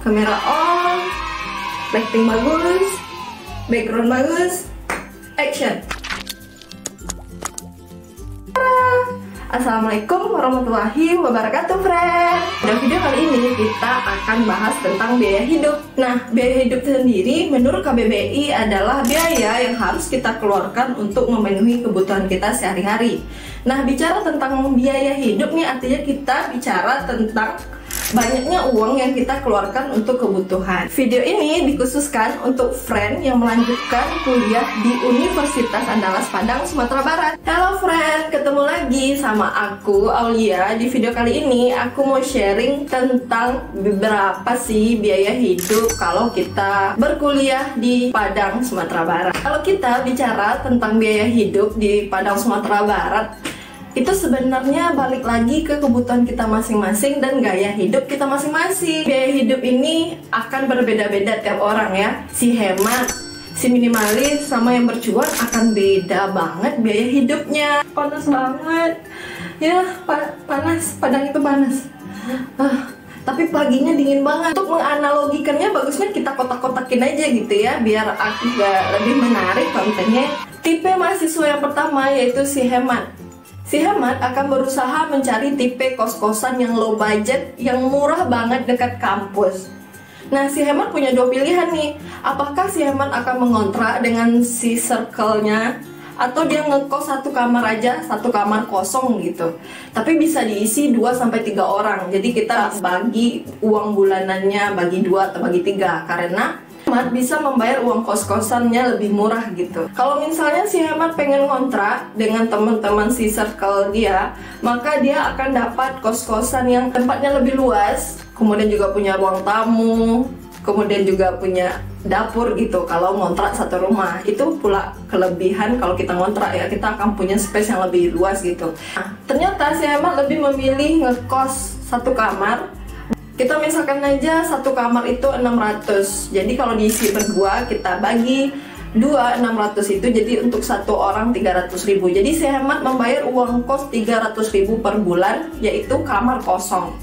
Kamera on, lighting bagus, background bagus, action. Assalamualaikum warahmatullahi wabarakatuh, friend. Pada video kali ini kita akan bahas tentang biaya hidup. Nah, biaya hidup sendiri menurut KBBI adalah biaya yang harus kita keluarkan untuk memenuhi kebutuhan kita sehari-hari. Nah, bicara tentang biaya hidup nih artinya kita bicara tentang banyaknya uang yang kita keluarkan untuk kebutuhan. Video ini dikhususkan untuk friend yang melanjutkan kuliah di Universitas Andalas Padang, Sumatera Barat. Halo friend, ketemu lagi sama aku, Aulia. Di video kali ini aku mau sharing tentang beberapa sih biaya hidup kalau kita berkuliah di Padang, Sumatera Barat. Kalau kita bicara tentang biaya hidup di Padang, Sumatera Barat, itu sebenarnya balik lagi ke kebutuhan kita masing-masing dan gaya hidup kita masing-masing. Biaya hidup ini akan berbeda-beda tiap orang ya. Si hemat, si minimalis, sama yang bercuan akan beda banget biaya hidupnya. Panas banget ya, panas, Padang itu panas. Tapi paginya dingin banget. Untuk menganalogikannya bagusnya kita kotak-kotakin aja gitu ya, biar aku lebih menarik kontennya. Tipe mahasiswa yang pertama yaitu si hemat. Si hemat akan berusaha mencari tipe kos-kosan yang low budget, yang murah banget dekat kampus. Nah, si hemat punya dua pilihan nih. Apakah si hemat akan mengontrak dengan si circle-nya, atau dia ngekos satu kamar aja, satu kamar kosong gitu. Tapi bisa diisi 2-3 orang. Jadi kita bagi uang bulanannya, bagi 2 atau bagi 3. Karena hemat bisa membayar uang kos-kosannya lebih murah gitu. Kalau misalnya si hemat pengen ngontrak dengan teman-teman si circle dia, maka dia akan dapat kos-kosan yang tempatnya lebih luas, kemudian juga punya ruang tamu, kemudian juga punya dapur gitu. Kalau ngontrak satu rumah, itu pula kelebihan kalau kita ngontrak ya, kita akan punya space yang lebih luas gitu. Nah, ternyata si hemat lebih memilih ngekos satu kamar. Kita misalkan aja satu kamar itu 600. Jadi kalau diisi berdua kita bagi 2, 600 itu jadi untuk satu orang 300.000. Jadi si hemat membayar uang kos 300.000 per bulan, yaitu kamar kosong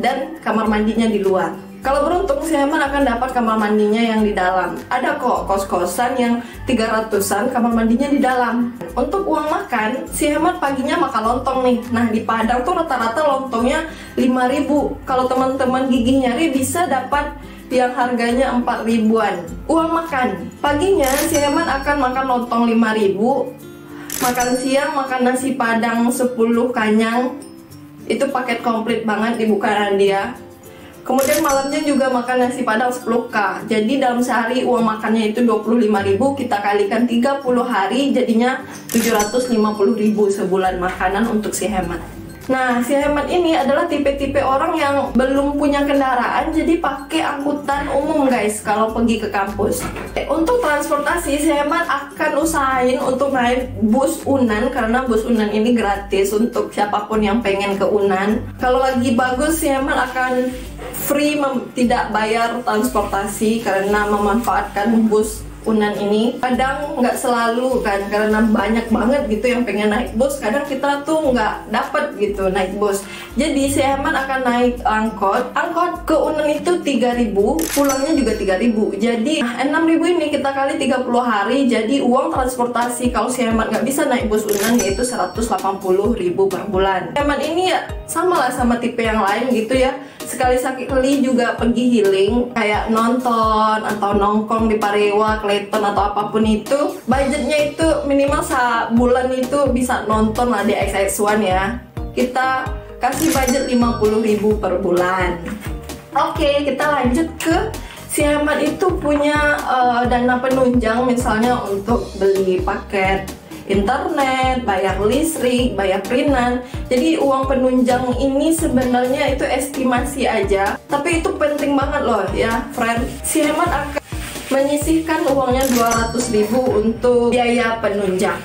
dan kamar mandinya di luar. Kalau beruntung si hemat akan dapat kamar mandinya yang di dalam. Ada kok kos-kosan yang 300-an kamar mandinya di dalam. Untuk uang makan, si hemat paginya makan lontong nih. Nah, di Padang tuh rata-rata lontongnya 5.000. Kalau teman-teman gigih nyari bisa dapat yang harganya 4.000-an. Uang makan, paginya si hemat akan makan lontong 5.000. Makan siang makan nasi Padang 10 kanyang. Itu paket komplit banget di bukaan dia. Kemudian malamnya juga makan nasi Padang 10k. Jadi dalam sehari uang makannya itu 25.000, kita kalikan 30 hari jadinya 750.000 sebulan makanan untuk si hemat. Nah, si hemat ini adalah tipe-tipe orang yang belum punya kendaraan, jadi pakai angkutan umum guys kalau pergi ke kampus. Untuk transportasi, si hemat akan usahain untuk naik bus Unan, karena bus Unan ini gratis untuk siapapun yang pengen ke Unan. Kalau lagi bagus, si hemat akan free, tidak bayar transportasi karena memanfaatkan bus Unan ini. Kadang nggak selalu kan, karena banyak banget gitu yang pengen naik bus. Kadang kita tuh nggak dapet gitu naik bus. Jadi si hemat akan naik angkot. Angkot ke Unan itu 3.000, pulangnya juga 3.000. Jadi 6.000 ini kita kali 30 hari. Jadi uang transportasi kalau si hemat nggak bisa naik bus Unan yaitu 180.000 per bulan. Hemat ini ya sama lah sama tipe yang lain gitu ya. Sekali-sekali juga pergi healing, kayak nonton atau nongkrong di Parewa, Clayton atau apapun itu. Budgetnya itu minimal sebulan itu bisa nonton lah di XX1 ya. Kita kasih budget 50.000 per bulan. Oke, kita lanjut ke si hemat itu punya dana penunjang, misalnya untuk beli paket internet, bayar listrik, bayar perinan. Jadi uang penunjang ini sebenarnya itu estimasi aja, tapi itu penting banget loh ya friend. Si hemat akan menyisihkan uangnya 200.000 untuk biaya penunjang.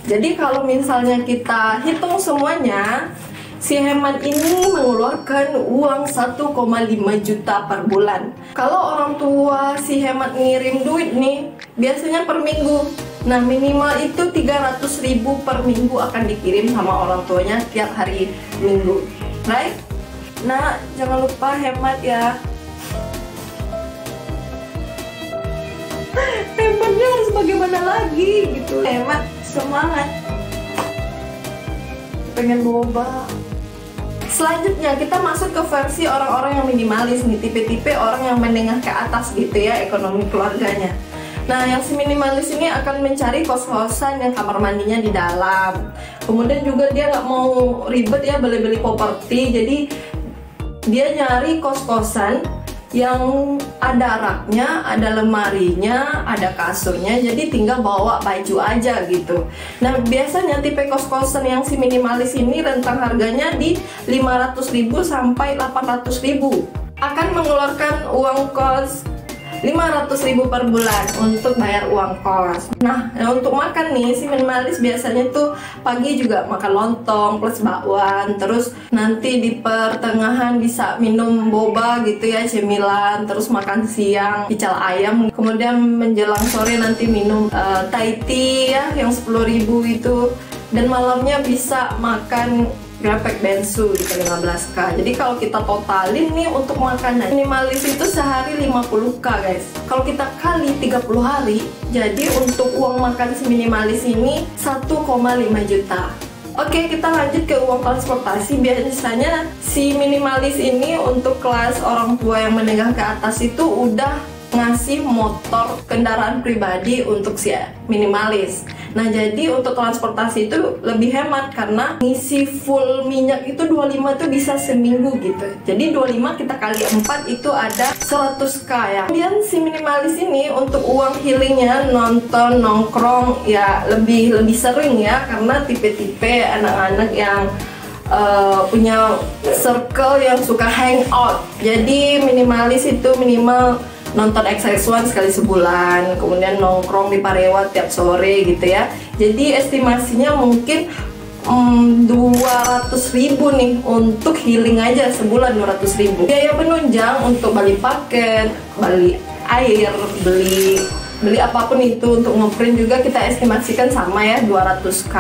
Jadi kalau misalnya kita hitung semuanya, si hemat ini mengeluarkan uang 1,5 juta per bulan. Kalau orang tua si hemat ngirim duit nih, biasanya per minggu. Nah, minimal itu 300.000 per minggu akan dikirim sama orang tuanya tiap hari Minggu, right? Nah, jangan lupa hemat ya. bagaimana lagi gitu. Hemat, semangat, pengen boba. Selanjutnya kita masuk ke versi orang-orang yang minimalis nih, tipe-tipe orang yang menengah ke atas gitu ya ekonomi keluarganya. Nah, yang si minimalis ini akan mencari kos-kosan yang kamar mandinya di dalam. Kemudian juga dia nggak mau ribet ya beli-beli properti, jadi dia nyari kos-kosan yang ada raknya, ada lemarinya, ada kasurnya, jadi tinggal bawa baju aja gitu. Nah, biasanya tipe kos-kosan yang si minimalis ini rentang harganya di 500.000 sampai 800.000. Akan mengeluarkan uang kos 500.000 per bulan untuk bayar uang kos. Nah, untuk makan nih, si minimalis biasanya tuh pagi juga makan lontong plus bakwan, terus nanti di pertengahan bisa minum boba gitu ya, cemilan, terus makan siang ical ayam, kemudian menjelang sore nanti minum Thai tea ya yang 10.000 itu, dan malamnya bisa makan grapek bensu gitu 15k. Jadi kalau kita totalin nih untuk makanan minimalis itu sehari 50k guys. Kalau kita kali 30 hari, jadi untuk uang makan si minimalis ini 1,5 juta. Oke, kita lanjut ke uang transportasi. Biasanya si minimalis ini untuk kelas orang tua yang menengah ke atas itu udah ngasih motor kendaraan pribadi untuk si minimalis. Nah, jadi untuk transportasi itu lebih hemat karena ngisi full minyak itu 25 itu bisa seminggu gitu. Jadi 25 kita kali 4 itu ada 100k ya. Kemudian si minimalis ini untuk uang healingnya nonton, nongkrong ya lebih sering ya, karena tipe-tipe anak-anak yang punya circle yang suka hangout. Jadi minimalis itu minimal nonton XX1 sekali sebulan, kemudian nongkrong di Parewa tiap sore gitu ya. Jadi estimasinya mungkin 200.000 nih untuk healing aja sebulan, 200.000. Biaya penunjang untuk beli paket, beli air, beli apapun itu untuk ngeprint juga kita estimasikan sama ya, 200k.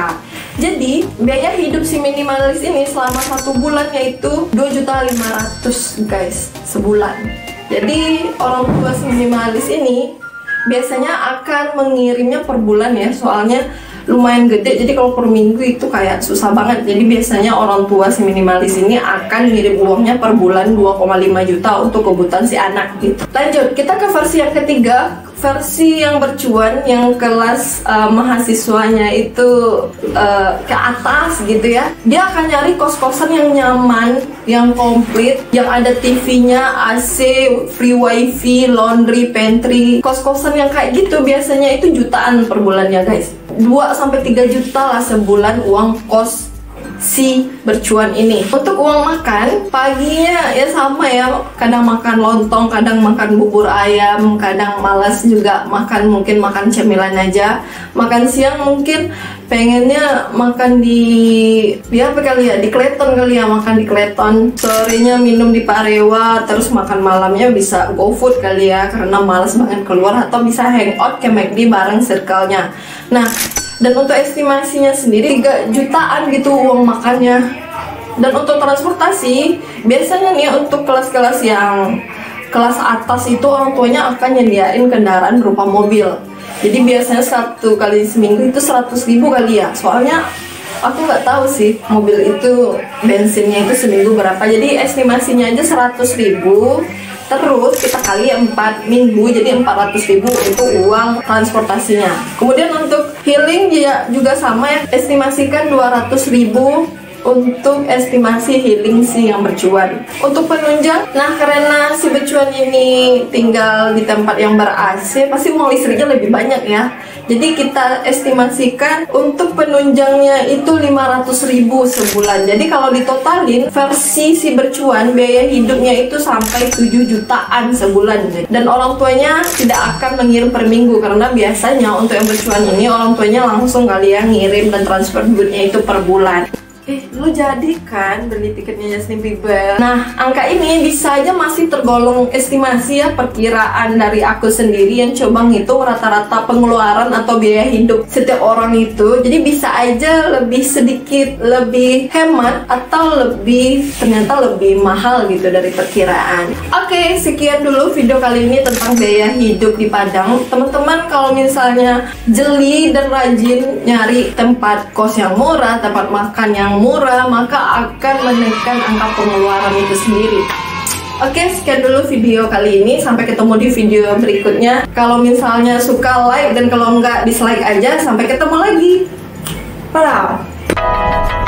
Jadi biaya hidup si minimalis ini selama 1 bulan yaitu 2.500.000 guys sebulan. Jadi orang tua si minimalis ini biasanya akan mengirimnya per bulan ya, soalnya lumayan gede, jadi kalau per minggu itu kayak susah banget. Jadi biasanya orang tua si minimalis ini akan ngirim uangnya per bulan 2,5 juta untuk kebutuhan si anak gitu. Lanjut, kita ke versi yang ketiga, versi yang bercuan, yang kelas mahasiswanya itu ke atas gitu ya. Dia akan nyari kos-kosan yang nyaman, yang komplit, yang ada TV-nya, AC, free wifi, laundry, pantry. Kos-kosan yang kayak gitu biasanya itu jutaan per bulannya guys. 2-3 juta lah sebulan uang kos si bercuan ini. Untuk uang makan, paginya ya sama ya, kadang makan lontong, kadang makan bubur ayam, kadang malas juga makan, mungkin makan cemilan aja. Makan siang mungkin pengennya makan di apa kali ya, di Kleton kali ya, makan di Kleton. Sorenya minum di Parewa, terus makan malamnya bisa GoFood kali ya, karena malas banget keluar, atau bisa hangout ke McD bareng circle-nya. Nah, dan untuk estimasinya sendiri 3 jutaan gitu uang makannya. Dan untuk transportasi, biasanya nih untuk kelas-kelas yang kelas atas itu orang tuanya akan nyediain kendaraan berupa mobil. Jadi biasanya 1 kali seminggu itu 100.000 kali ya. Soalnya aku nggak tahu sih mobil itu bensinnya itu seminggu berapa. Jadi estimasinya aja 100.000. Terus kita kali 4 minggu, jadi 400.000 itu uang transportasinya. Kemudian untuk healing ya juga sama ya, estimasikan 200.000 untuk estimasi healing si yang bercuan. Untuk penunjang, nah karena si bercuan ini tinggal di tempat yang ber-AC, pasti uang listriknya lebih banyak ya. Jadi kita estimasikan untuk penunjangnya itu 500.000 sebulan. Jadi kalau ditotalin versi si bercuan, biaya hidupnya itu sampai 7 jutaan sebulan. Dan orang tuanya tidak akan mengirim per minggu, karena biasanya untuk yang bercuan ini orang tuanya langsung kali ya ngirim dan transfer duitnya itu per bulan. Lu jadi kan beli tiketnya Justin Bieber? Nah, angka ini bisa aja masih tergolong estimasi ya, perkiraan dari aku sendiri yang coba ngitung rata-rata pengeluaran atau biaya hidup setiap orang itu. Jadi bisa aja lebih sedikit lebih hemat atau ternyata lebih mahal gitu dari perkiraan. Oke, sekian dulu video kali ini tentang biaya hidup di Padang. Teman-teman kalau misalnya jeli dan rajin nyari tempat kos yang murah, tempat makan yang murah, maka akan menekan angka pengeluaran itu sendiri. Oke, sekian dulu video kali ini. Sampai ketemu di video berikutnya. Kalau misalnya suka, like, dan kalau enggak dislike aja. Sampai ketemu lagi. Bye.